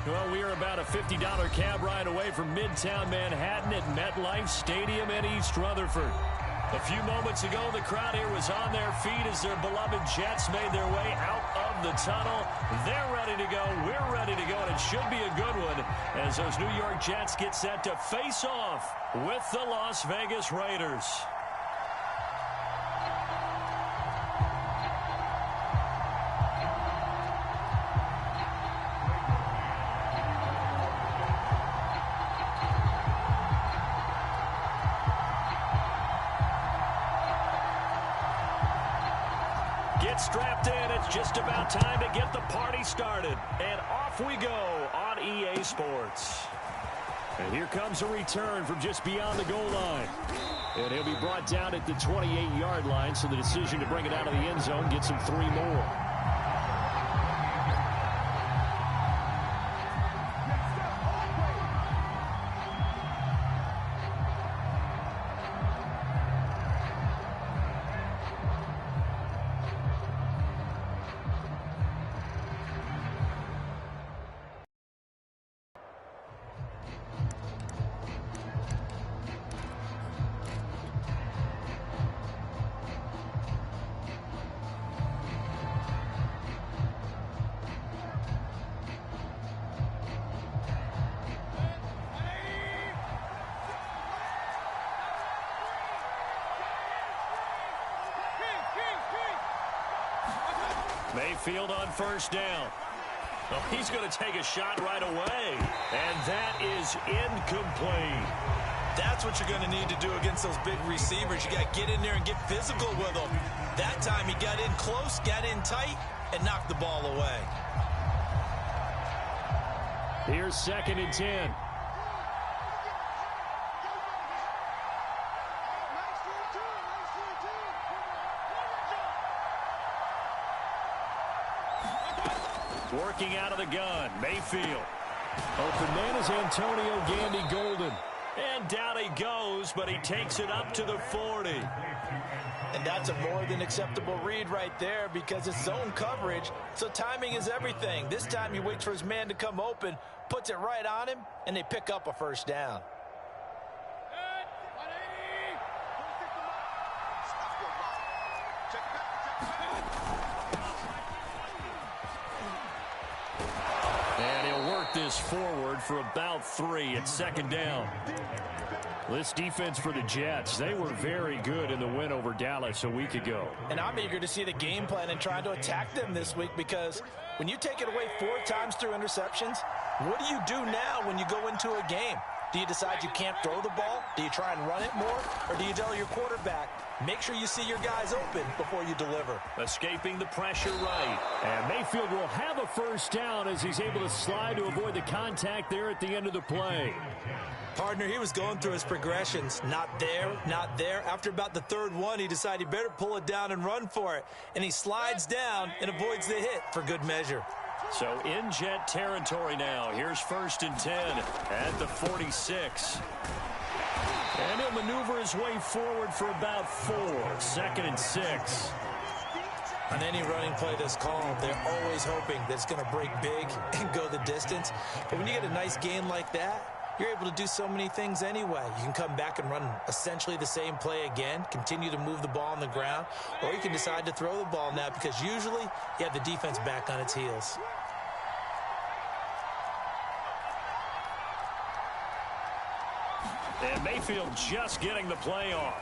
Well, we are about a $50 cab ride away from Midtown Manhattan at MetLife Stadium in East Rutherford. A few moments ago, the crowd here was on their feet as their beloved Jets made their way out of the tunnel. They're ready to go. We're ready to go, and it should be a good one as those New York Jets get set to face off with the Las Vegas Raiders. Strapped in, it's just about time to get the party started. And off we go on EA Sports. And here comes a return from just beyond the goal line. And he'll be brought down at the 28-yard line, so the decision to bring it out of the end zone gets him 3 more. Mayfield on first down. Oh, he's going to take a shot right away. And that is incomplete. That's what you're going to need to do against those big receivers. You got to get in there and get physical with them. That time he got in close, got in tight, and knocked the ball away. Here's 2nd and 10. Working out of the gun, Mayfield. Open man is Antonio Gandy Golden. And down he goes, but he takes it up to the 40. And that's a more than acceptable read right there because it's zone coverage, so timing is everything. This time he waits for his man to come open, puts it right on him, and they pick up a first down. This forward for about 3 at 2nd down. This defense for the Jets, they were very good in the win over Dallas a week ago. And I'm eager to see the game plan and trying to attack them this week because when you take it away 4 times through interceptions, what do you do now when you go into a game? Do you decide you can't throw the ball? Do you try and run it more? Or do you tell your quarterback, make sure you see your guys open before you deliver? Escaping the pressure right. And Mayfield will have a first down as he's able to slide to avoid the contact there at the end of the play. Partner, he was going through his progressions. Not there, not there. After about the 3rd one, he decided he better pull it down and run for it. And he slides down and avoids the hit for good measure. So in Jet territory now. Here's 1st and 10 at the 46. And he'll maneuver his way forward for about 4. 2nd and 6. On any running play that's called, they're always hoping that it's going to break big and go the distance. But when you get a nice game like that, you're able to do so many things anyway. You can come back and run essentially the same play again, continue to move the ball on the ground, or you can decide to throw the ball now because usually you have the defense back on its heels. And Mayfield just getting the play off.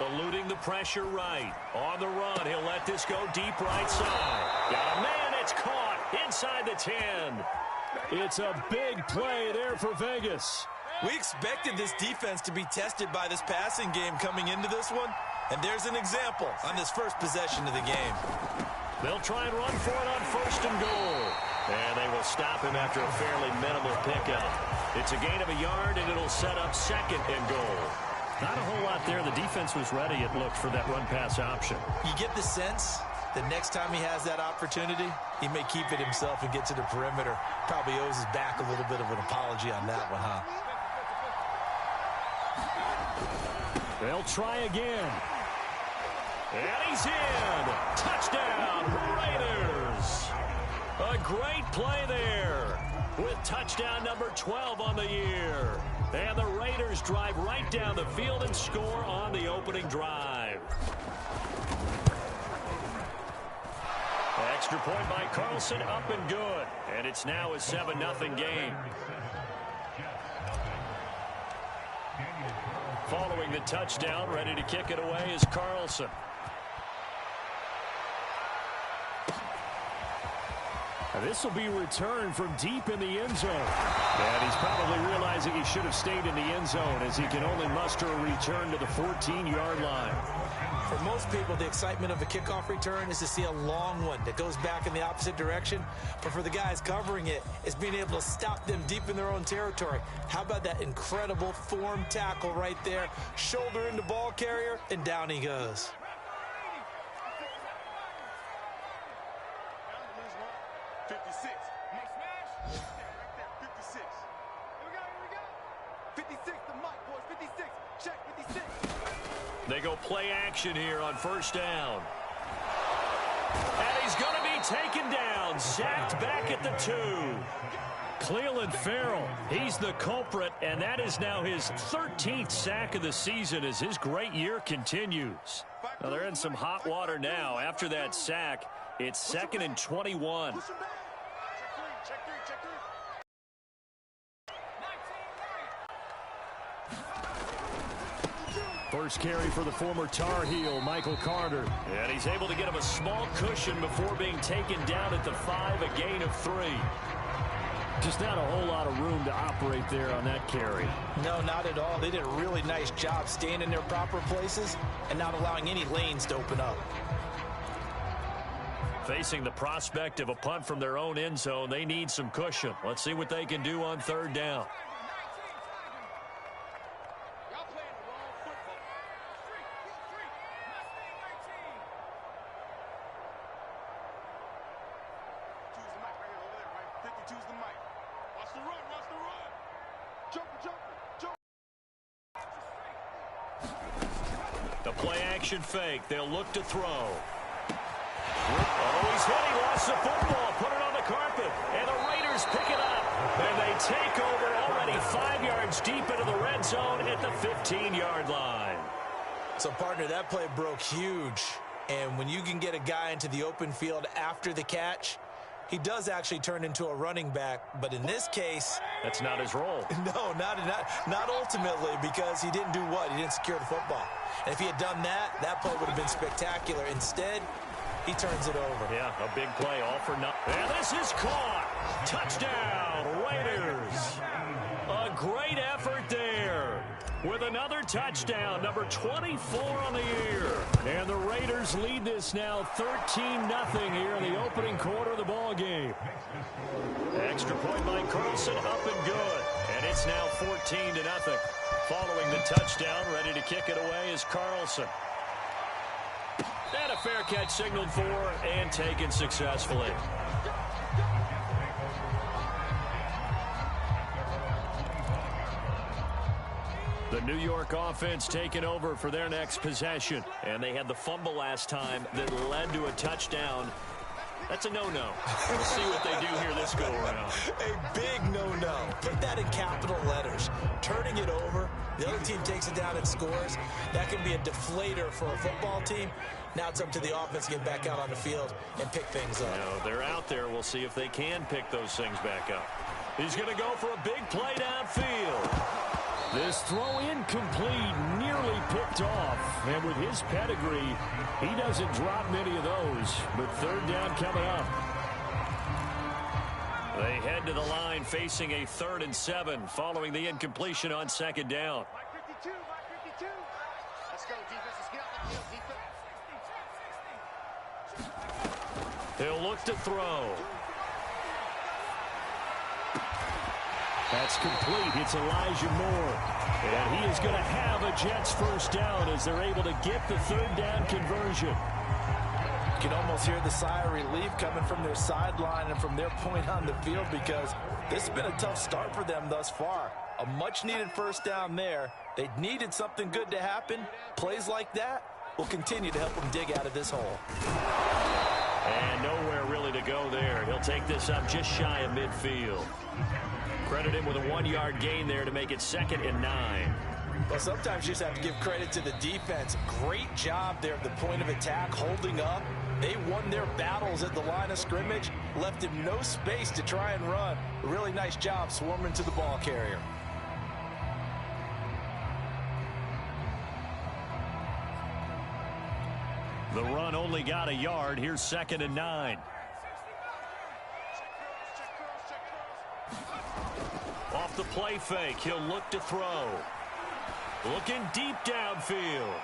Eluding the pressure right. On the run, he'll let this go deep right side. Got a man, it's caught inside the 10. It's a big play there for Vegas. We expected this defense to be tested by this passing game coming into this one, and there's an example on this first possession of the game. They'll try and run for it on 1st and goal. And they will stop him after a fairly minimal pickup. It's a gain of a yard, and it'll set up 2nd and goal. Not a whole lot there. The defense was ready, it looked, for that run-pass option. You get the sense that next time he has that opportunity, he may keep it himself and get to the perimeter. Probably owes his back a little bit of an apology on that one, huh? They'll try again. And he's in. Touchdown, Raiders. A great play there with touchdown number 12 on the year. And the Raiders drive right down the field and score on the opening drive. Extra point by Carlson, up and good. And it's now a 7-0 game. Following the touchdown, ready to kick it away is Carlson. This will be returned from deep in the end zone. And he's probably realizing he should have stayed in the end zone as he can only muster a return to the 14-yard line. For most people, the excitement of a kickoff return is to see a long one that goes back in the opposite direction. But for the guys covering it, it's being able to stop them deep in their own territory. How about that incredible form tackle right there? Shoulder into ball carrier, and down he goes. They go play action here on first down. And he's going to be taken down, sacked back at the 2. Clelin Ferrell, he's the culprit, and that is now his 13th sack of the season as his great year continues. Now they're in some hot water now. After that sack, it's 2nd and 21. First carry for the former Tar Heel, Michael Carter. And he's able to get him a small cushion before being taken down at the 5, a gain of 3. Just not a whole lot of room to operate there on that carry. No, not at all. They did a really nice job staying in their proper places and not allowing any lanes to open up. Facing the prospect of a punt from their own end zone, they need some cushion. Let's see what they can do on third down. The play-action fake. They'll look to throw. Oh, he's hit. He lost the football. Put it on the carpet. And the Raiders pick it up. And they take over already 5 yards deep into the red zone at the 15-yard line. So, partner, that play broke huge. And when you can get a guy into the open field after the catch, he does actually turn into a running back. But in this case, that's not his role. No, not ultimately, because he didn't do what? He didn't secure the football. And if he had done that, that play would have been spectacular. Instead, he turns it over. Yeah, a big play, all for nothing. And this is caught. Touchdown, Raiders. A great effort there with another touchdown, number 24 on the year. And the Raiders lead this now 13-0 here in the opening quarter of the ball game. Extra point by Carlson, up and good. And it's now 14-0. Following the touchdown, ready to kick it away is Carlson. And a fair catch signaled for and taken successfully. The New York offense taking over for their next possession. And they had the fumble last time that led to a touchdown. That's a no-no. We'll see what they do here this go-around. A big no-no. Put that in capital letters. Turning it over, the other team takes it down and scores. That can be a deflator for a football team. Now it's up to the offense to get back out on the field and pick things up. No, they're out there. We'll see if they can pick those things back up. He's going to go for a big play downfield. This throw incomplete, nearly picked off. And with his pedigree, he doesn't drop many of those. But third down coming up. They head to the line facing a 3rd and 7 following the incompletion on second down. Let's go, defense. Let's get out the field, defense. He'll look to throw. That's complete. It's Elijah Moore. And he is going to have a Jets first down as they're able to get the third down conversion. You can almost hear the sigh of relief coming from their sideline and from their point on the field because this has been a tough start for them thus far. A much-needed first down there. They needed something good to happen. Plays like that, will continue to help him dig out of this hole. And nowhere really to go there. He'll take this up just shy of midfield. Credit him with a 1-yard gain there to make it 2nd and 9. Well, sometimes you just have to give credit to the defense. Great job there at the point of attack, holding up. They won their battles at the line of scrimmage, left him no space to try and run. A really nice job swarming to the ball carrier. The run only got a yard. Here's 2nd and 9. Off the play fake, he'll look to throw. Looking deep downfield.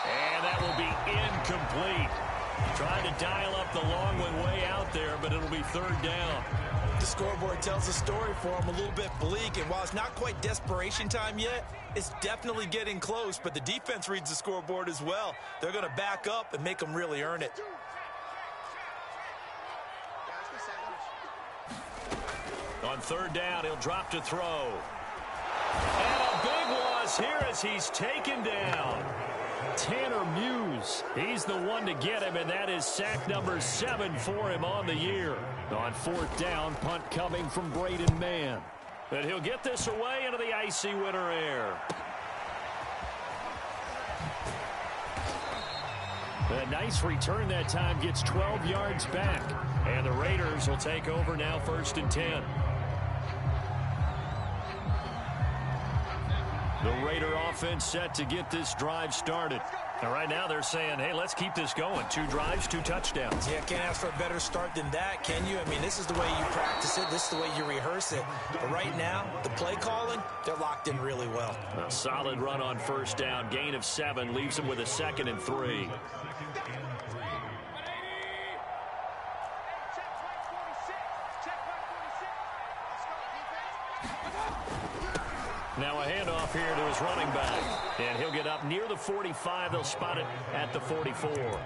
And that will be incomplete. Trying to dial up the long one way out there, but it'll be 3rd down. The scoreboard tells the story for him, a little bit bleak, and while it's not quite desperation time yet, it's definitely getting close, but the defense reads the scoreboard as well. They're going to back up and make them really earn it. On 3rd down, he'll drop to throw. And a big loss here as he's taken down. Tanner Muse, he's the one to get him, and that is sack number 7 for him on the year. On 4th down, punt coming from Braden Mann. But he'll get this away into the icy winter air. A nice return that time, gets 12 yards back. And the Raiders will take over now, 1st and 10. The Raider offense set to get this drive started. And right now they're saying, hey, let's keep this going. 2 drives, 2 touchdowns. Yeah, can't ask for a better start than that, can you? I mean, this is the way you practice it. This is the way you rehearse it. But right now, the play calling, they're locked in really well. A solid run on 1st down. Gain of 7 leaves them with a 2nd and 3. Now a handoff here to his running back. And he'll get up near the 45. They'll spot it at the 44.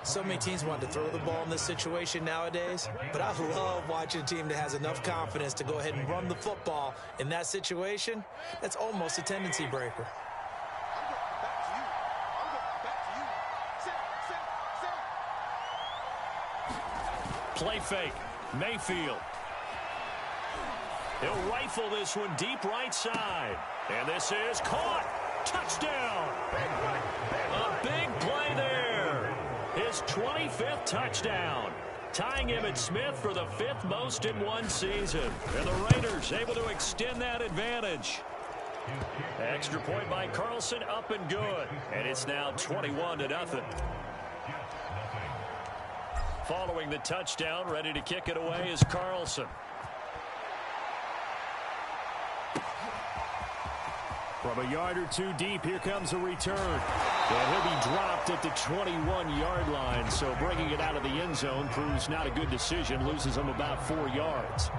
So many teams want to throw the ball in this situation nowadays, but I love watching a team that has enough confidence to go ahead and run the football in that situation. That's almost a tendency breaker. Play fake. Mayfield. He'll rifle this one deep right side. And this is caught. Touchdown. A big play there. His 25th touchdown. Tying Emmitt Smith for the 5th most in one season. And the Raiders able to extend that advantage. Extra point by Carlson, up and good. And it's now 21-0. Following the touchdown, ready to kick it away is Carlson. From a yard or 2 deep, here comes a return. And he'll be dropped at the 21-yard line, so bringing it out of the end zone proves not a good decision. Loses him about 4 yards.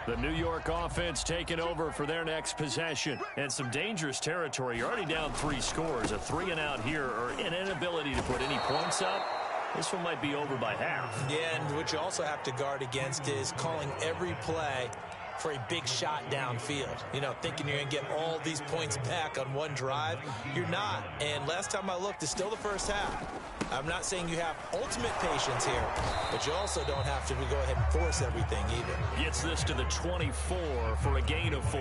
The New York offense taking over for their next possession. And some dangerous territory. You're already down 3 scores. A 3-and-out here, or an inability to put any points up. This one might be over by half. Yeah, and what you also have to guard against is calling every play for a big shot downfield. You know, thinking you're going to get all these points back on one drive. You're not. And last time I looked, it's still the first half. I'm not saying you have ultimate patience here, but you also don't have to go ahead and force everything either. Gets this to the 24 for a gain of 4.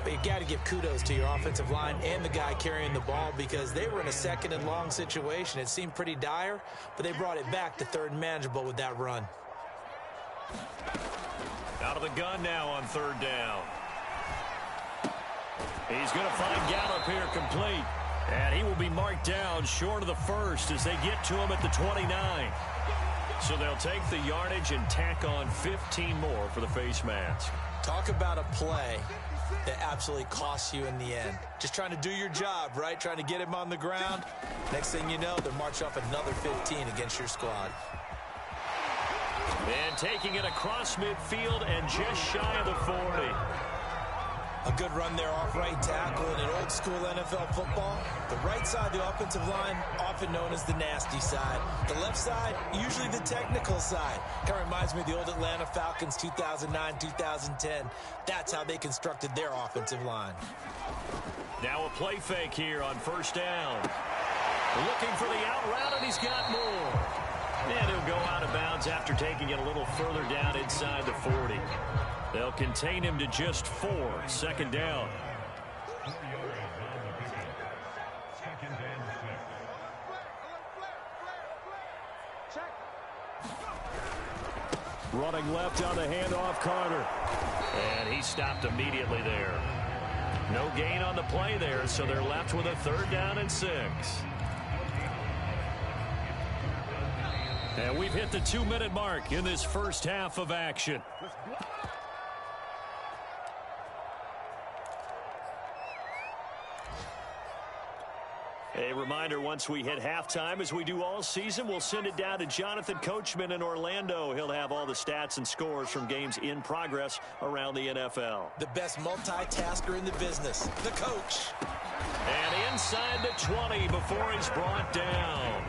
But you got to give kudos to your offensive line and the guy carrying the ball, because they were in a 2nd and long situation. It seemed pretty dire, but they brought it back to 3rd and manageable with that run. Out of the gun now on 3rd down. He's going to find Gallup here complete. And he will be marked down short of the 1st as they get to him at the 29. So they'll take the yardage and tack on 15 more for the face mask. Talk about a play that absolutely costs you in the end. Just trying to do your job, right? Trying to get him on the ground. Next thing you know, they're marching off another 15 against your squad. And taking it across midfield and just shy of the 40. A good run there off right tackle in an old school NFL football. The right side of the offensive line, often known as the nasty side. The left side, usually the technical side. Kind of reminds me of the old Atlanta Falcons 2009-2010. That's how they constructed their offensive line. Now a play fake here on first down. Looking for the out route, and he's got more. And he'll go out of bounds after taking it a little further down inside the 40. They'll contain him to just 4. Second down. Running left on the handoff, Carter. And he stopped immediately there. No gain on the play there, so they're left with a 3rd down and 6. And we've hit the 2-minute mark in this first half of action. A reminder, once we hit halftime, as we do all season, we'll send it down to Jonathan Coachman in Orlando. He'll have all the stats and scores from games in progress around the NFL. The best multitasker in the business, the coach. And inside the 20 before he's brought down.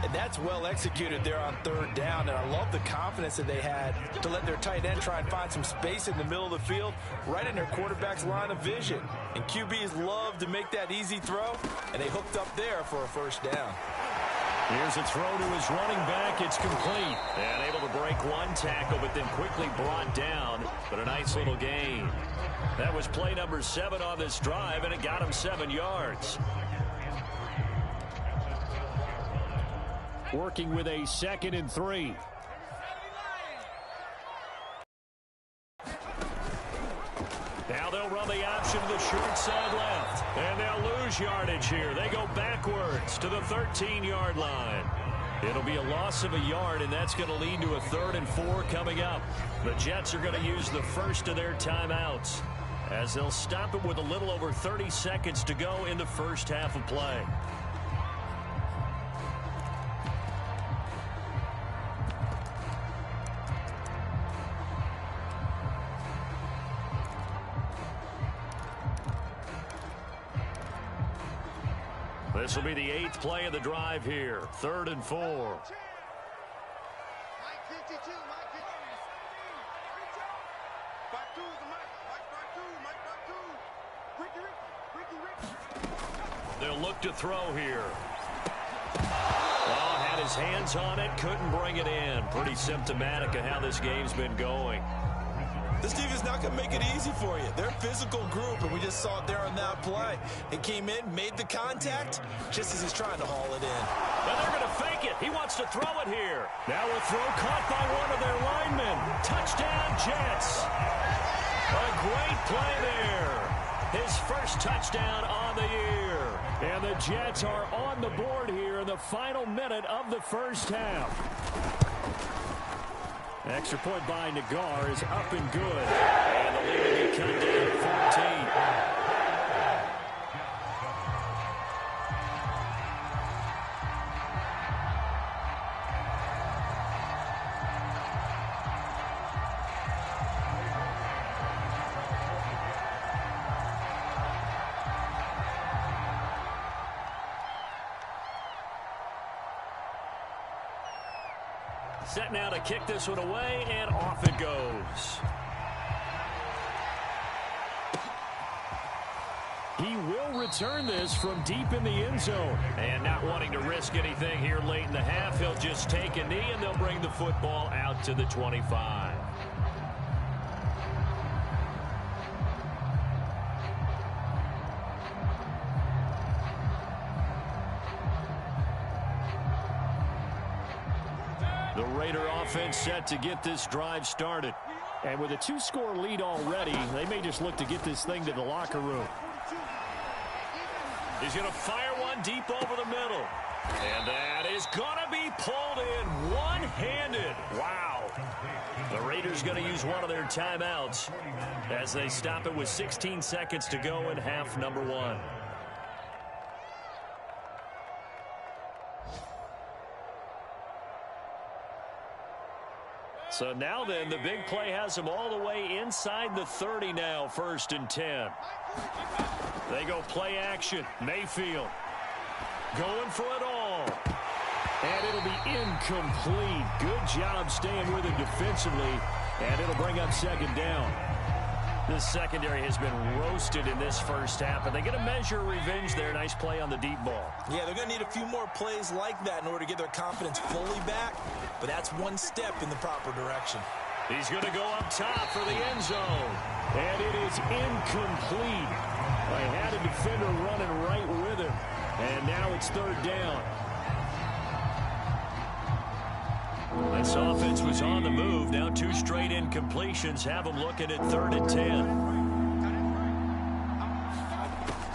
And that's well executed there on 3rd down, and I love the confidence that they had to let their tight end try and find some space in the middle of the field, right in their quarterback's line of vision. And QBs love to make that easy throw, and they hooked up there for a 1st down. Here's a throw to his running back. It's complete. And able to break one tackle, but then quickly brought down. But a nice little gain. That was play number 7 on this drive, and it got him 7 yards. Working with a 2nd and 3. Now they'll run the option to the short side left. And they'll lose yardage here. They go backwards to the 13-yard line. It'll be a loss of a yard, and that's going to lead to a 3rd and 4 coming up. The Jets are going to use the first of their timeouts, as they'll stop it with a little over 30 seconds to go in the first half of play. This will be the 8th play of the drive here. 3rd and 4. Mike 52, Mike 52. Back 2 is the Mike back 2. Ricky. They'll look to throw here. Oh, had his hands on it, couldn't bring it in. Pretty symptomatic of how this game's been going. This team is not going to make it easy for you. They're a physical group, and we just saw it there on that play. It came in, made the contact, just as he's trying to haul it in. And they're going to fake it. He wants to throw it here. Now a throw caught by one of their linemen. Touchdown, Jets. A great play there. His first touchdown on the year. And the Jets are on the board here in the final minute of the first half. Extra point by Nagar is up and good. And the lead will be cut down to 14. Set now to kick this one away, and off it goes. He will return this from deep in the end zone. And not wanting to risk anything here late in the half, he'll just take a knee, and they'll bring the football out to the 25. The Raider offense set to get this drive started. And with a 2-score lead already, they may just look to get this thing to the locker room. He's going to fire one deep over the middle. And that is going to be pulled in one-handed. Wow. The Raiders going to use one of their timeouts as they stop it with 16 seconds to go in half number 1. So now then, the big play has them all the way inside the 30 now, 1st and 10. They go play action. Mayfield going for it all. And it'll be incomplete. Good job staying with it defensively. And it'll bring up 2nd down. This secondary has been roasted in this first half, and they get a measure of revenge there. Nice play on the deep ball. Yeah, they're going to need a few more plays like that in order to get their confidence fully back, but that's one step in the proper direction. He's going to go up top for the end zone, and it is incomplete. I had a defender running right with him, and now it's 3rd down. This offense was on the move. Now 2 straight incompletions have them looking at 3rd and 10.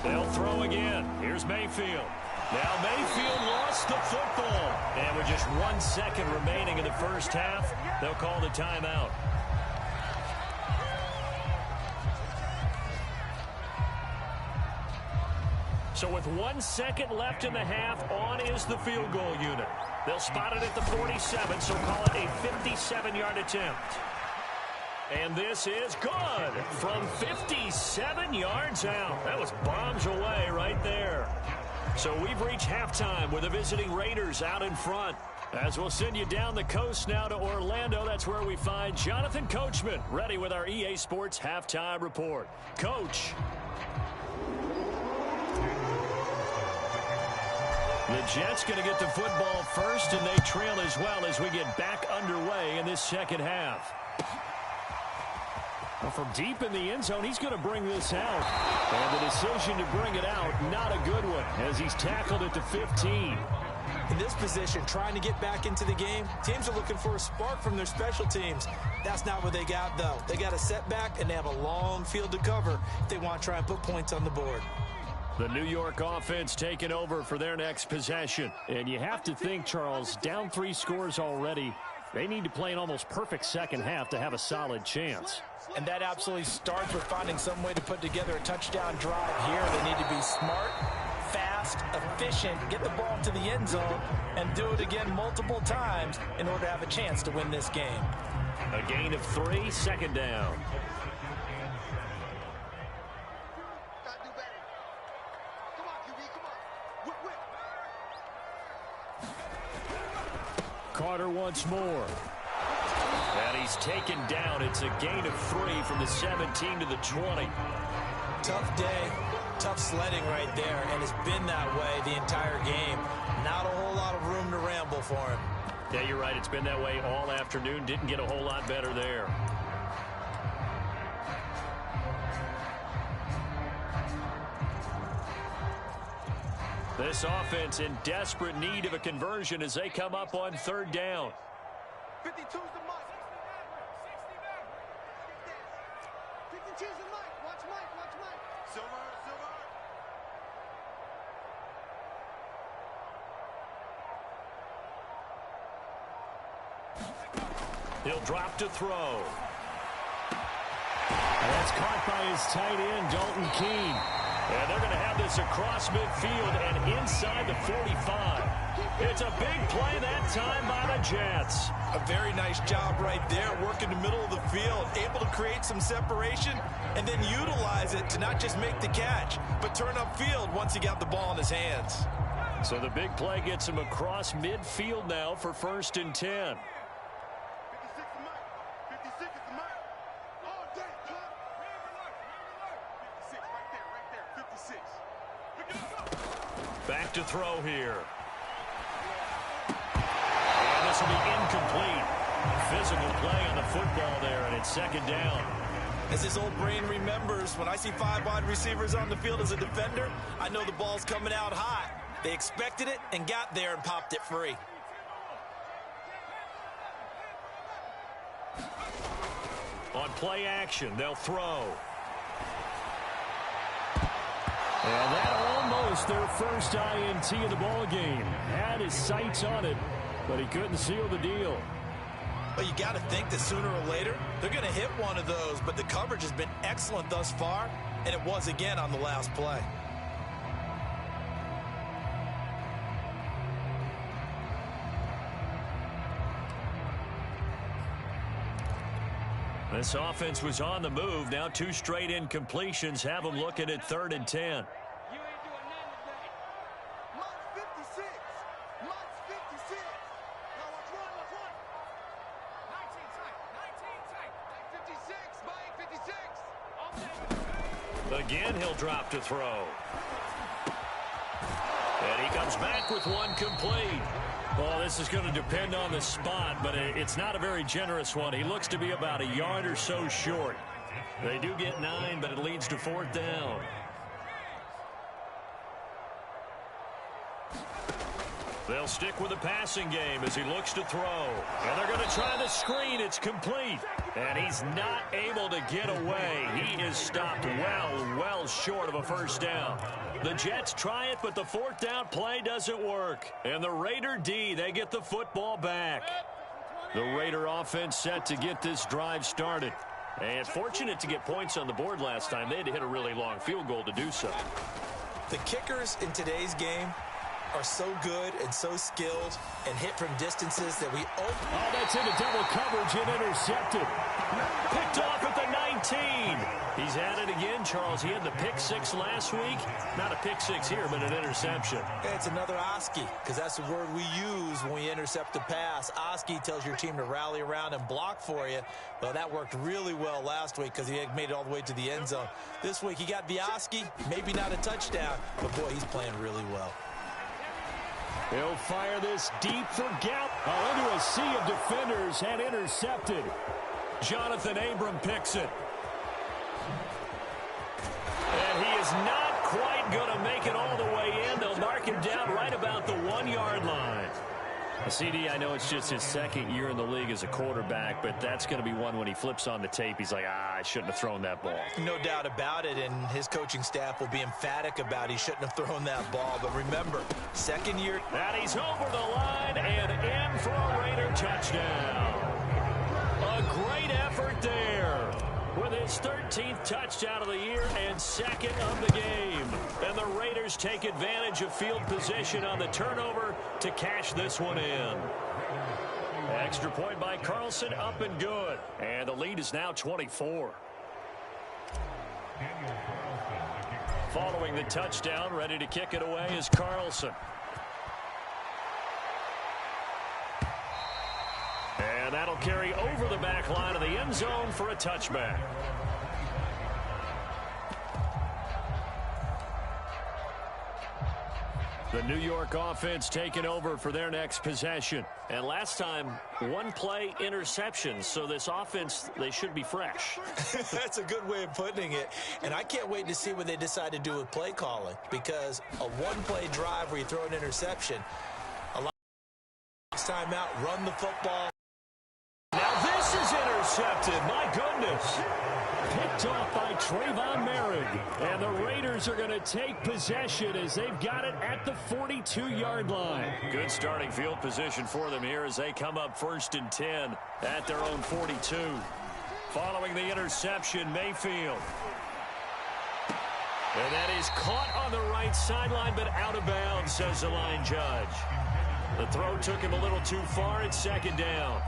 They'll throw again. Here's Mayfield. Now Mayfield lost the football. And with just 1 second remaining in the first half, they'll call the timeout. So with 1 second left in the half, on is the field goal unit. They'll spot it at the 47, so call it a 57-yard attempt. And this is good from 57 yards out. That was bombs away right there. So we've reached halftime with the visiting Raiders out in front. As we'll send you down the coast now to Orlando, that's where we find Jonathan Coachman ready with our EA Sports Halftime Report. Coach. The Jets going to get the football first, and they trail as well as we get back underway in this second half. Well, from deep in the end zone, he's going to bring this out. And the decision to bring it out, not a good one, as he's tackled at the 15. In this position, trying to get back into the game, teams are looking for a spark from their special teams. That's not what they got, though. They got a setback, and they have a long field to cover if they want to try and put points on the board. The New York offense taking over for their next possession. And you have to think, Charles, down 3 scores already. They need to play an almost perfect second half to have a solid chance. And that absolutely starts with finding some way to put together a touchdown drive here. They need to be smart, fast, efficient, get the ball to the end zone, and do it again multiple times in order to have a chance to win this game. A gain of 3, 2nd down. Carter once more. And he's taken down. It's a gain of 3 from the 17 to the 20. Tough day, tough sledding right there, and it's been that way the entire game. Not a whole lot of room to ramble for him. Yeah, you're right. It's been that way all afternoon. Didn't get a whole lot better there. This offense in desperate need of a conversion as they come up on 3rd down. 52's the mic. 52's the mic. Watch Mike. Watch Mike. Silver. He'll drop to throw. And that's caught by his tight end, Dalton Keene. And they're going to have this across midfield and inside the 45. It's a big play that time by the Jets. A very nice job right there, working the middle of the field, able to create some separation and then utilize it to not just make the catch, but turn upfield once he got the ball in his hands. So the big play gets him across midfield now for 1st and 10. 56 the mic. 56 is the mic. All day, club. 56 right there. 56. Back to throw here. And this will be incomplete. Physical play on the football there, and it's 2nd down. As his old brain remembers, when I see 5 wide receivers on the field as a defender, I know the ball's coming out hot. They expected it and got there and popped it free. On play action, they'll throw. And that almost their first INT of the ball game. Had his sights on it, but he couldn't seal the deal. Well, you got to think that sooner or later, they're going to hit one of those, but the coverage has been excellent thus far, and it was again on the last play. This offense was on the move. Now 2 straight incompletions have them looking at 3rd and 10. You ain't doing nothing today. March 56. March 56. Now watch one, watch one. 19 tight. 19 tight. 56. By 56. Again, he'll drop to throw. And he comes back with one complete. Well, this is going to depend on the spot, but it's not a very generous one. He looks to be about a yard or so short. They do get 9, but it leads to 4th down. They'll stick with the passing game as he looks to throw. And they're going to try the screen. It's complete. And he's not able to get away. He is stopped well short of a 1st down. The Jets try it, but the 4th down play doesn't work. And the Raider D, they get the football back. The Raider offense set to get this drive started. And fortunate to get points on the board last time. They had to hit a really long field goal to do so. The kickers in today's game are so good and so skilled and hit from distances that we... Oh, that's into double coverage and intercepted. Picked off at the 19. He's at it again, Charles. He had the pick 6 last week. Not a pick 6 here, but an interception. It's another Oski, because that's the word we use when we intercept a pass. Oski tells your team to rally around and block for you. Well, that worked really well last week because he had made it all the way to the end zone. This week, he got the Oski, maybe not a touchdown, but boy, he's playing really well. He'll fire this deep for Gallup. Into a sea of defenders and intercepted. Jonathan Abram picks it. And he is not quite going to make it all the way in. They'll mark him down right about the 1-yard line. CD, I know it's just his 2nd year in the league as a quarterback, but that's going to be one when he flips on the tape. He's like, I shouldn't have thrown that ball. No doubt about it, and his coaching staff will be emphatic about he shouldn't have thrown that ball. But remember, 2nd year. And he's over the line and in for a Raider touchdown. A great effort there with his 13th touchdown of the year and 2nd of the game. And the Raiders take advantage of field position on the turnover to cash this one in. Extra point by Carlson, up and good. And the lead is now 24. Following the touchdown, ready to kick it away is Carlson. And that'll carry over the back line of the end zone for a touchback. The New York offense taking over for their next possession. And last time, 1-play interception. So this offense, they should be fresh. That's a good way of putting it. And I can't wait to see what they decide to do with play calling. Because a 1-play drive where you throw an interception, a lot of time out, run the football. Now this is intercepted. My goodness. Picked off by Trayvon Merrick. And the Raiders are going to take possession as they've got it at the 42-yard line. Good starting field position for them here as they come up 1st and 10 at their own 42. Following the interception, Mayfield. And that is caught on the right sideline, but out of bounds, says the line judge. The throw took him a little too far. It's 2nd down.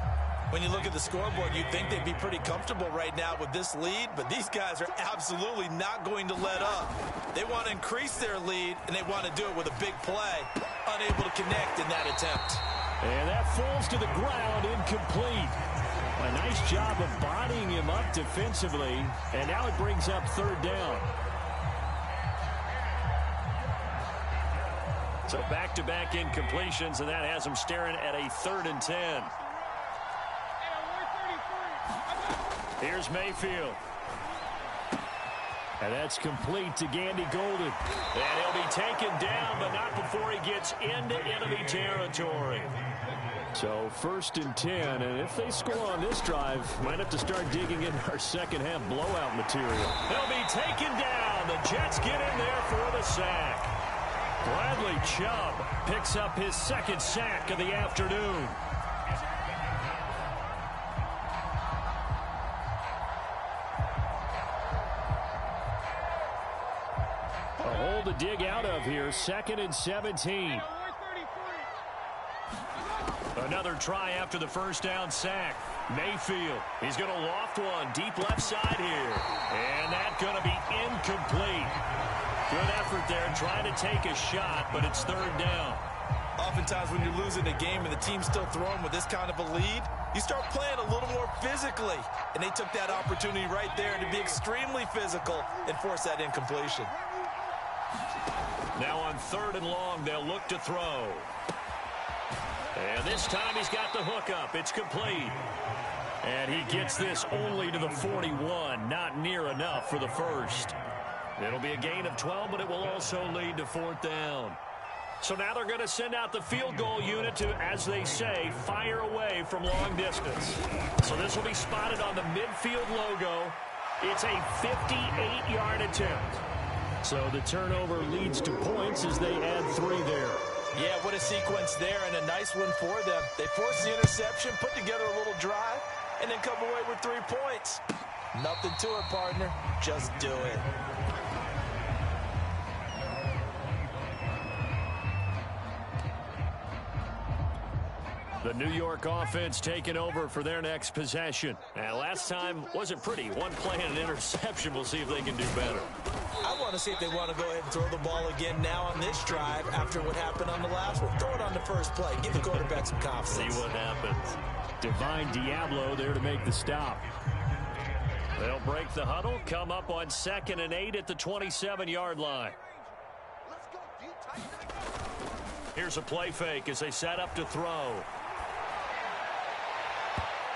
When you look at the scoreboard, you'd think they'd be pretty comfortable right now with this lead, but these guys are absolutely not going to let up. They want to increase their lead, and they want to do it with a big play. Unable to connect in that attempt. And that falls to the ground, incomplete. A nice job of bodying him up defensively, and now it brings up 3rd down. So back-to-back incompletions, and that has them staring at a 3rd and 10. Here's Mayfield. And that's complete to Gandy Golden. And he'll be taken down, but not before he gets into enemy territory. So 1st and 10, and if they score on this drive, might have to start digging in our second-half blowout material. They'll be taken down. The Jets get in there for the sack. Bradley Chubb picks up his 2nd sack of the afternoon. A hole to dig out of here, 2nd and 17. Another try after the 1st down sack. Mayfield, he's going to loft one deep left side here. And that's going to be incomplete. Good effort there trying to take a shot, but it's third down. Oftentimes when you're losing a game and the team's still throwing with this kind of a lead, you start playing a little more physically. And they took that opportunity right there to be extremely physical and force that incompletion. Now on third and long, they'll look to throw. And this time he's got the hook up. It's complete. And he gets this only to the 41. Not near enough for the first. It'll be a gain of 12, but it will also lead to fourth down. So now they're going to send out the field goal unit to, as they say, fire away from long distance. So this will be spotted on the midfield logo. It's a 58-yard attempt. So the turnover leads to points as they add 3 there. Yeah, what a sequence there, and a nice one for them. They force the interception, put together a little drive, and then come away with 3 points. Nothing to it, partner. Just do it. The New York offense taking over for their next possession. And last time wasn't pretty. One play and an interception. We'll see if they can do better. I want to see if they want to go ahead and throw the ball again now on this drive after what happened on the last one. Throw it on the first play. Give the quarterback some confidence. See what happens. Divine Diablo there to make the stop. They'll break the huddle, come up on 2nd and 8 at the 27-yard line. Here's a play fake as they set up to throw.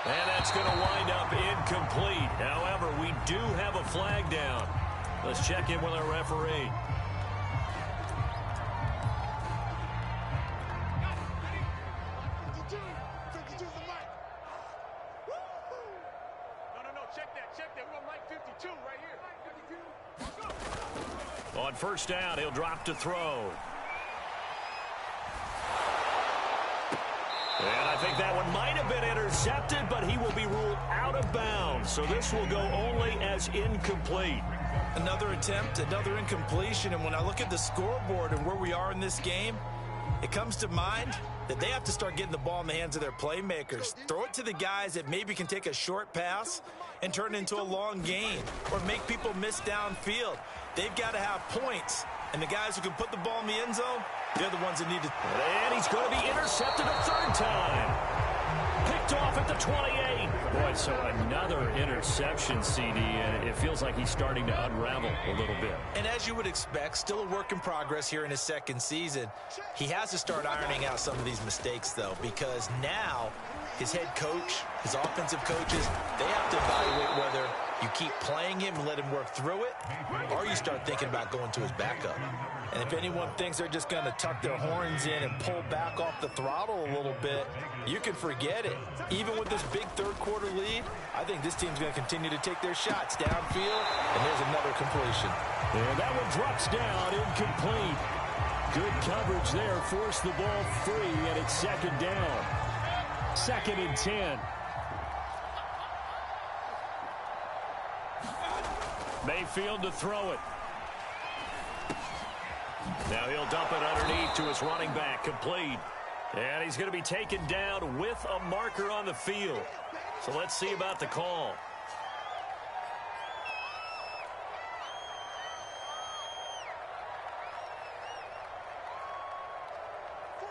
And that's going to wind up incomplete. However, we do have a flag down. Let's check in with our referee. On first down, he'll drop to throw. And I think that one might have been intercepted, but he will be ruled out of bounds. So this will go only as incomplete. Another attempt, another incompletion. And when I look at the scoreboard and where we are in this game, it comes to mind that they have to start getting the ball in the hands of their playmakers. Throw it to the guys that maybe can take a short pass and turn it into a long gain or make people miss downfield. They've got to have points. And the guys who can put the ball in the end zone, they're the ones that need to. And he's going to be intercepted a third time. Picked off at the 28. Boy, so another interception, CD, and it feels like he's starting to unravel a little bit. And as you would expect, still a work in progress here in his second season. He has to start ironing out some of these mistakes, though, because now his head coach, his offensive coaches, they have to evaluate whether you keep playing him and let him work through it, or you start thinking about going to his backup. And if anyone thinks they're just going to tuck their horns in and pull back off the throttle a little bit, you can forget it. Even with this big third-quarter lead, I think this team's going to continue to take their shots downfield, and there's another completion. And that one drops down, incomplete. Good coverage there, forced the ball free, and it's second down. 2nd and 10. Mayfield to throw it. Now he'll dump it underneath to his running back, complete. And he's going to be taken down with a marker on the field. So let's see about the call.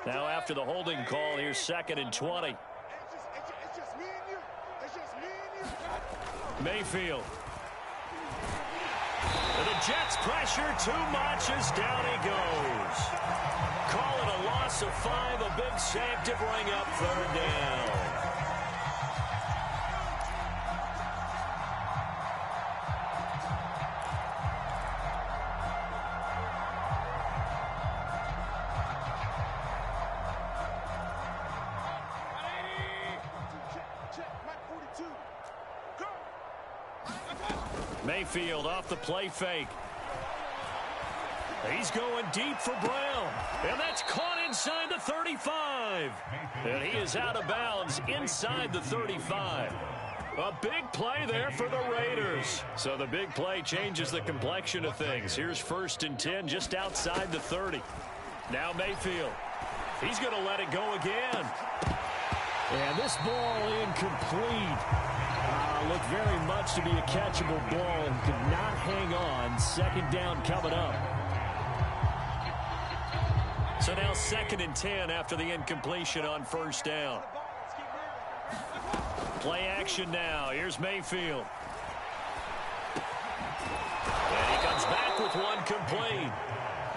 Now after the holding call, here's 2nd and 20. Mayfield. And the Jets pressure too much as down he goes. Call it a loss of 5, a big save to bring up third down. Mayfield off the play fake. He's going deep for Brown. And that's caught inside the 35. And he is out of bounds inside the 35. A big play there for the Raiders. So the big play changes the complexion of things. Here's 1st and 10 just outside the 30. Now Mayfield. He's going to let it go again. And this ball incomplete. Looked very much to be a catchable ball and could not hang on. Second down coming up. So now 2nd and 10 after the incompletion on first down. Play action now. Here's Mayfield. And he comes back with one complete.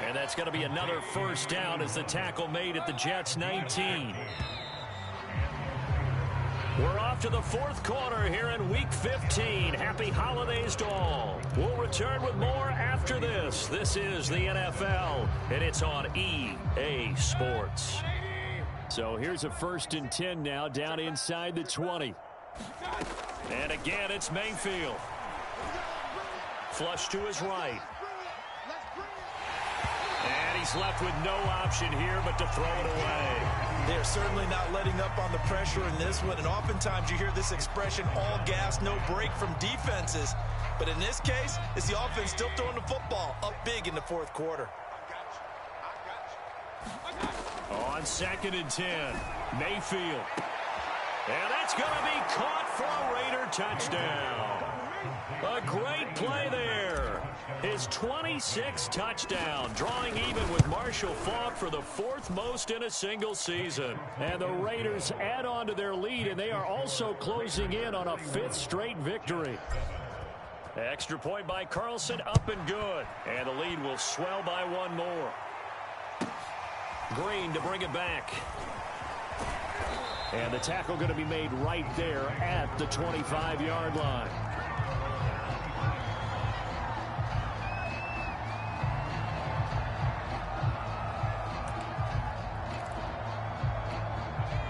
And that's going to be another first down as the tackle made at the Jets' 19. We're off to the 4th quarter here in Week 15. Happy holidays to all. We'll return with more after this. This is the NFL, and it's on EA Sports. So here's a 1st and 10 now down inside the 20. And again, it's Mayfield. Flush to his right. And he's left with no option here but to throw it away. They're certainly not letting up on the pressure in this one, and oftentimes you hear this expression, all gas, no break from defenses. But in this case, it's the offense still throwing the football up big in the 4th quarter. On 2nd and 10, Mayfield. And that's going to be caught for a Raider touchdown. A great play there. His 26th touchdown, drawing even with Marshall Faulk for the 4th most in a single season. And the Raiders add on to their lead, and they are also closing in on a 5th straight victory. Extra point by Carlson, up and good. And the lead will swell by one more. Green to bring it back. And the tackle going to be made right there at the 25-yard line.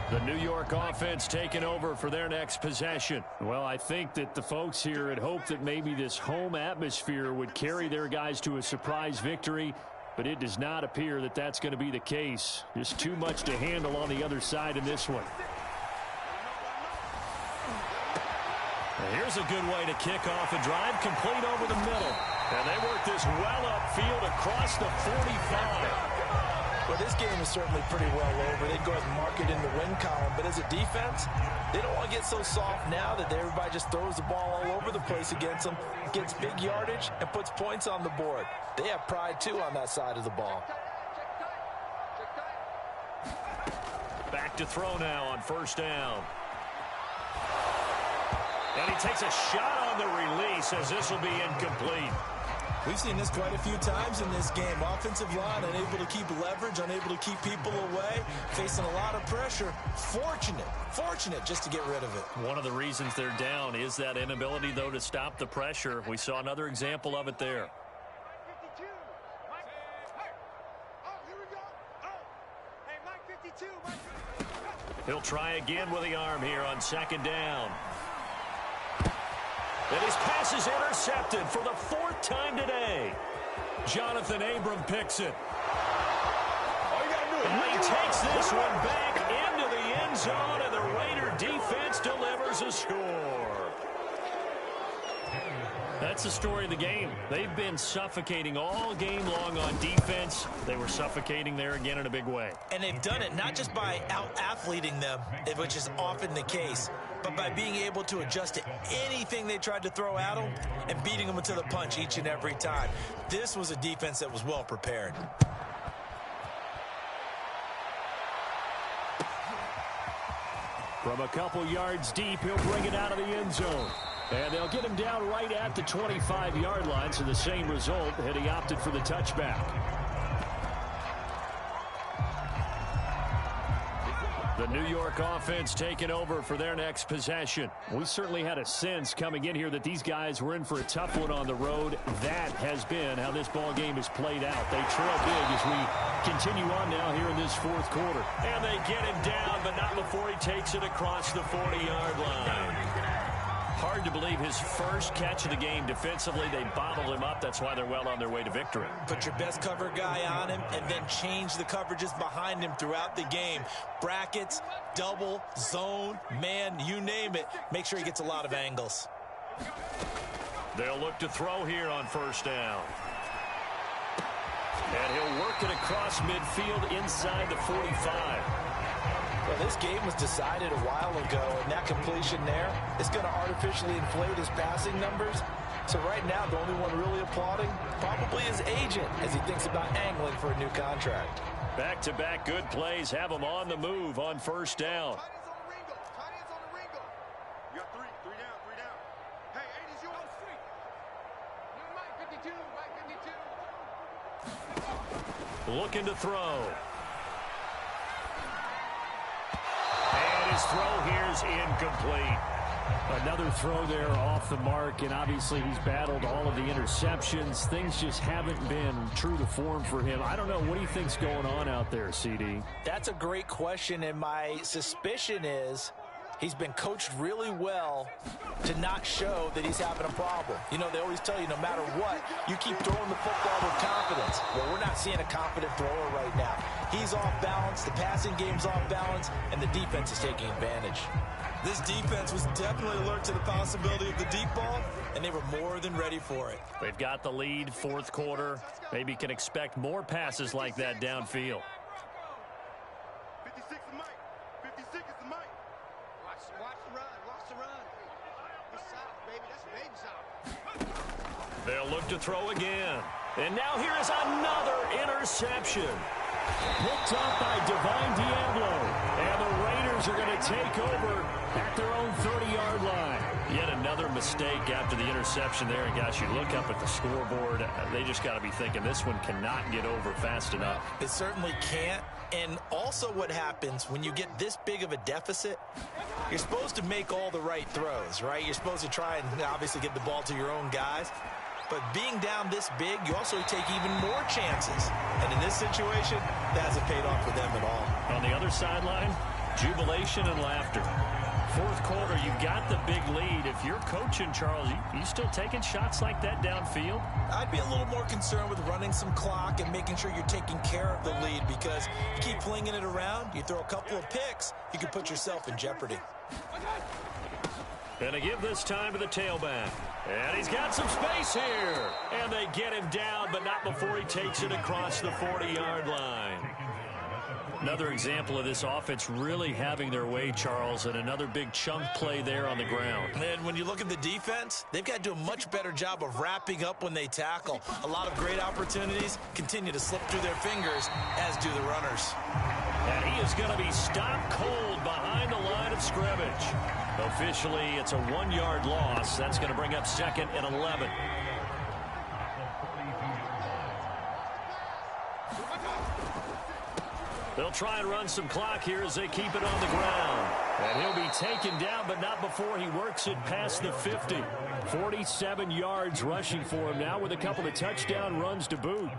The New York offense taking over for their next possession. Well, I think that the folks here had hoped that maybe this home atmosphere would carry their guys to a surprise victory, but it does not appear that that's going to be the case. Just too much to handle on the other side in this one. And here's a good way to kick off a drive, complete over the middle. And they work this well upfield across the 45. Well, this game is certainly pretty well over. They'd go ahead and mark it in the win column. But as a defense, they don't want to get so soft now that everybody just throws the ball all over the place against them, gets big yardage, and puts points on the board. They have pride, too, on that side of the ball. Back to throw now on first down. And he takes a shot on the release as this will be incomplete. We've seen this quite a few times in this game. Offensive line unable to keep leverage, unable to keep people away, facing a lot of pressure. Fortunate just to get rid of it. One of the reasons they're down is that inability, though, to stop the pressure. We saw another example of it there. He'll try again with the arm here on 2nd down. And his pass is intercepted for the 4th time today. Jonathan Abram picks it. And he takes this one back into the end zone, and the Raider defense delivers a score. That's the story of the game. They've been suffocating all game long on defense. They were suffocating there again in a big way. And they've done it not just by out-athleting them, which is often the case, but by being able to adjust to anything they tried to throw at them and beating them to the punch each and every time. This was a defense that was well prepared. From a couple yards deep, he'll bring it out of the end zone. And they'll get him down right at the 25-yard line, so the same result had he opted for the touchback. The New York offense taking over for their next possession. We certainly had a sense coming in here that these guys were in for a tough one on the road. That has been how this ball game has played out. They trail big as we continue on now here in this 4th quarter. And they get him down, but not before he takes it across the 40-yard line. Hard to believe his first catch of the game defensively. They bottled him up. That's why they're well on their way to victory. Put your best cover guy on him and then change the coverages behind him throughout the game. Brackets, double, zone, man, you name it. Make sure he gets a lot of angles. They'll look to throw here on first down. And he'll work it across midfield inside the 45. Well, this game was decided a while ago, and that completion there is going to artificially inflate his passing numbers. So right now, the only one really applauding probably his agent as he thinks about angling for a new contract. Back-to-back good plays have him on the move on first down. Tight ends on the Ringo. You got three down. Hey, 80's yours. Mike 52, Mike 52. Looking to throw. And his throw here's incomplete. Another throw there off the mark, and obviously he's battled all of the interceptions. Things just haven't been true to form for him. I don't know. What do you think's going on out there, CD? That's a great question, and my suspicion is he's been coached really well to not show that he's having a problem. You know, they always tell you no matter what, you keep throwing the football with confidence. Well, we're not seeing a confident thrower right now. He's off balance, the passing game's off balance, and the defense is taking advantage. This defense was definitely alert to the possibility of the deep ball, and they were more than ready for it. They've got the lead, fourth quarter. Maybe can expect more passes like that downfield. 56 is Mike. 56 is the Mike. Watch the run. It's south, baby. That's baby south. They'll look to throw again. And now here is another interception. Picked up by Divine Diablo. And the Raiders are going to take over at their own 30-yard line. Yet another mistake after the interception there. And, guys, you look up at the scoreboard, they just got to be thinking this one cannot get over fast enough. It certainly can't. And also what happens when you get this big of a deficit, you're supposed to make all the right throws, right? You're supposed to try and obviously get the ball to your own guys. But being down this big, you also take even more chances. And in this situation, that hasn't paid off for them at all. On the other sideline, jubilation and laughter. Fourth quarter, you got the big lead. If you're coaching, Charles, you still taking shots like that downfield? I'd be a little more concerned with running some clock and making sure you're taking care of the lead, because you keep flinging it around, you throw a couple of picks, you can put yourself in jeopardy. And they give this time to the tailback. And he's got some space here. And they get him down, but not before he takes it across the 40-yard line. Another example of this offense really having their way, Charles, and another big chunk play there on the ground. And when you look at the defense, they've got to do a much better job of wrapping up when they tackle. A lot of great opportunities continue to slip through their fingers, as do the runners. And he is going to be stopped cold behind the line of scrimmage. Officially, it's a 1-yard loss. That's going to bring up second and 11. They'll try and run some clock here as they keep it on the ground. And he'll be taken down, but not before he works it past the 50. 47 yards rushing for him now with a couple of touchdown runs to boot.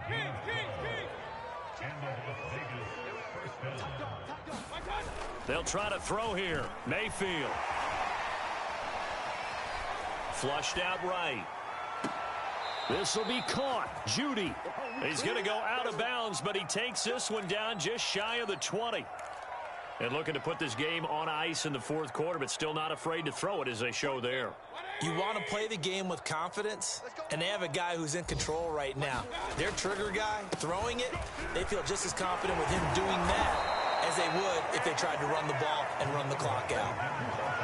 They'll try to throw here. Mayfield. Flushed out right. This will be caught. Judy. He's going to go out of bounds, but he takes this one down just shy of the 20. And looking to put this game on ice in the fourth quarter, but still not afraid to throw it as they show there. You want to play the game with confidence, and they have a guy who's in control right now. Their trigger guy, throwing it, they feel just as confident with him doing that as they would if they tried to run the ball and run the clock out.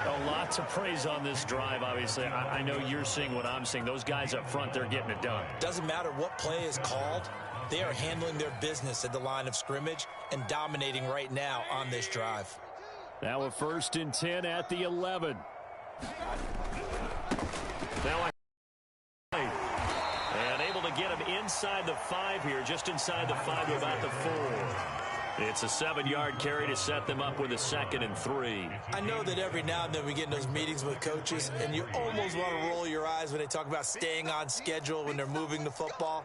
A lot to praise on this drive, obviously. I know you're seeing what I'm seeing. Those guys up front, they're getting it done. Doesn't matter what play is called. They are handling their business at the line of scrimmage and dominating right now on this drive. Now a 1st and 10 at the 11. Now and able to get him inside the 5 here, just inside the 5 to about the 4. It's a 7-yard carry to set them up with a 2nd and 3. I know that every now and then we get in those meetings with coaches, and you almost want to roll your eyes when they talk about staying on schedule when they're moving the football.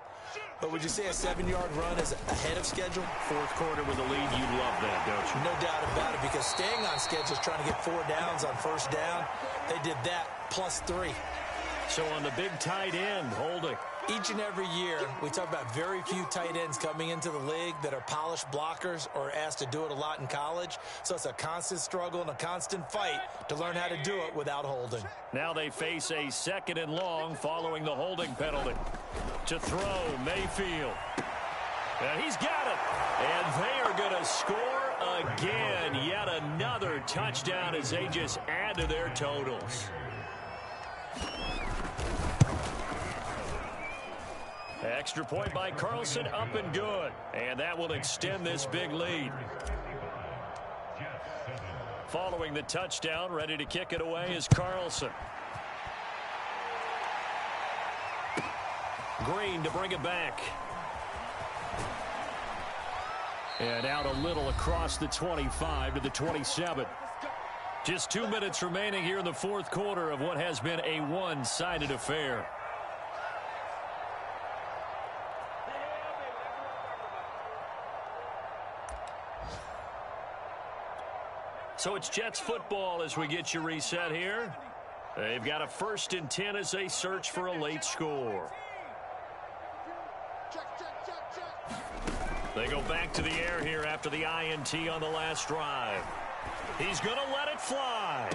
But would you say a 7-yard run is ahead of schedule? Fourth quarter with a lead, you love that, don't you? No doubt about it, because staying on schedule is trying to get 4 downs on first down. They did that plus 3. So on the big tight end, Holding. Each and every year, we talk about very few tight ends coming into the league that are polished blockers or asked to do it a lot in college. So it's a constant struggle and a constant fight to learn how to do it without holding. Now they face a 2nd and long following the holding penalty. To throw, Mayfield. And he's got it. And they are going to score again. Yet another touchdown as they just add to their totals. Extra point by Carlson, up and good. And that will extend this big lead. Following the touchdown, ready to kick it away is Carlson. Green to bring it back. And out a little across the 25 to the 27. Just 2 minutes remaining here in the fourth quarter of what has been a one-sided affair. So it's Jets football as we get you reset here. They've got a 1st and 10 as they search for a late score. They go back to the air here after the INT on the last drive. He's going to let it fly.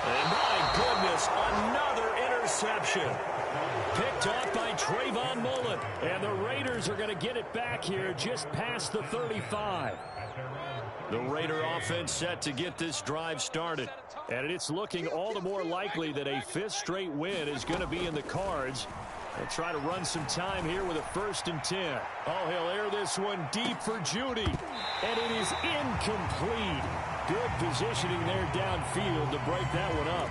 And my goodness, another interception. Picked off by Trayvon Mullen. And the Raiders are going to get it back here just past the 35. The Raider offense set to get this drive started. And it's looking all the more likely that a 5th straight win is going to be in the cards. They'll try to run some time here with a 1st and 10. Oh, he'll air this one deep for Judy. And it is incomplete. Good positioning there downfield to break that one up.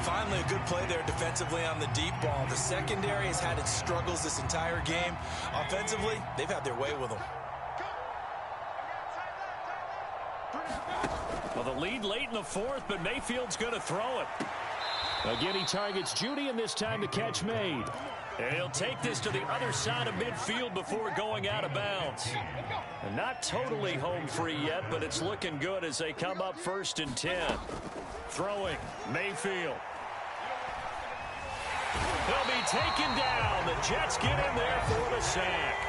Finally, a good play there defensively on the deep ball. The secondary has had its struggles this entire game. Offensively, they've had their way with them. Well, the lead late in the 4th, but Mayfield's going to throw it. Again, he targets Judy, and this time the catch made. And he'll take this to the other side of midfield before going out of bounds. And not totally home free yet, but it's looking good as they come up 1st and 10. Throwing, Mayfield. He'll be taken down. The Jets get in there for the sack.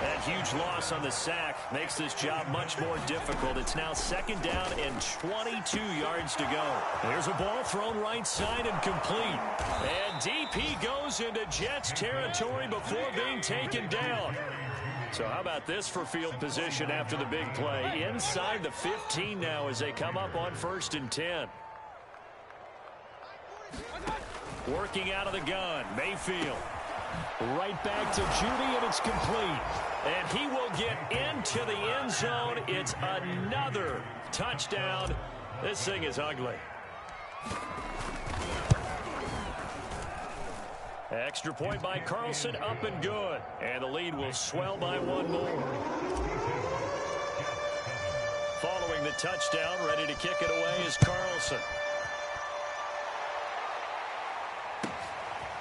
That huge loss on the sack makes this job much more difficult. It's now 2nd down and 22 yards to go. There's a ball thrown right side and complete. And DP goes into Jets territory before being taken down. So how about this for field position after the big play? Inside the 15 now as they come up on 1st and 10. Working out of the gun, Mayfield. Right back to Judy, and it's complete. And he will get into the end zone. It's another touchdown. This thing is ugly. Extra point by Carlson, up and good. And the lead will swell by 1 more. Following the touchdown, ready to kick it away is Carlson.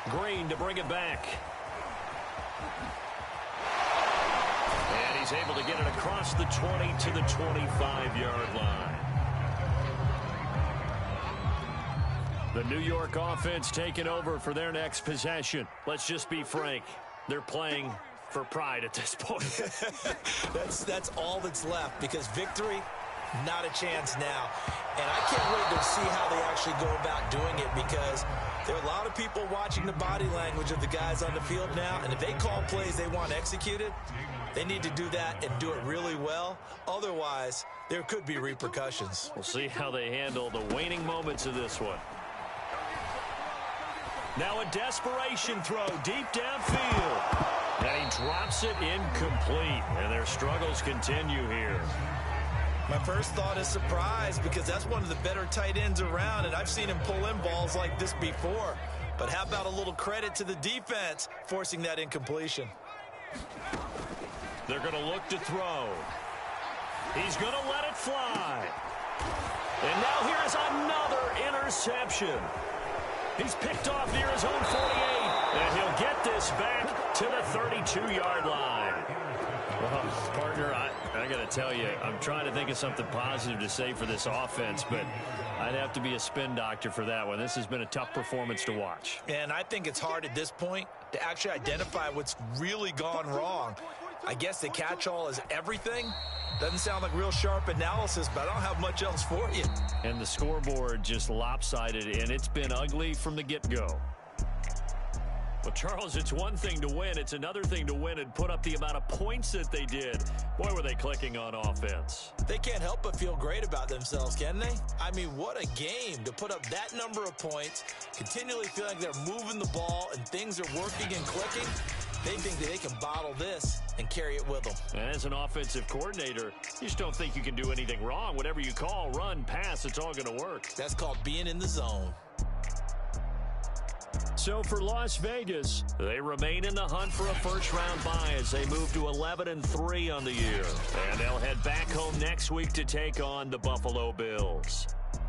Green to bring it back. And he's able to get it across the 20 to the 25-yard line. The New York offense taking over for their next possession. Let's just be frank. They're playing for pride at this point. That's all that's left, because victory, not a chance now. And I can't wait to see how they actually go about doing it, because there are a lot of people watching the body language of the guys on the field now, and if they call plays they want executed, they need to do that and do it really well. Otherwise, there could be repercussions. We'll see how they handle the waning moments of this one. Now a desperation throw deep downfield. And he drops it incomplete. And their struggles continue here. My first thought is surprise, because that's one of the better tight ends around, and I've seen him pull in balls like this before. But how about a little credit to the defense forcing that incompletion? They're going to look to throw. He's going to let it fly. And now here's another interception. He's picked off near his own 48. And he'll get this back to the 32-yard line. Well, partner, I got to tell you, I'm trying to think of something positive to say for this offense, but I'd have to be a spin doctor for that one. This has been a tough performance to watch. And I think it's hard at this point to actually identify what's really gone wrong. I guess the catch-all is everything. Doesn't sound like real sharp analysis, but I don't have much else for you. And the scoreboard just lopsided, and it's been ugly from the get-go. Well, Charles, it's one thing to win. It's another thing to win and put up the amount of points that they did. Boy, were they clicking on offense. They can't help but feel great about themselves, can they? I mean, what a game to put up that number of points, continually feel like they're moving the ball and things are working and clicking. They think that they can bottle this and carry it with them. And as an offensive coordinator, you just don't think you can do anything wrong. Whatever you call, run, pass, it's all going to work. That's called being in the zone. So for Las Vegas, they remain in the hunt for a first-round bye as they move to 11-3 on the year. And they'll head back home next week to take on the Buffalo Bills.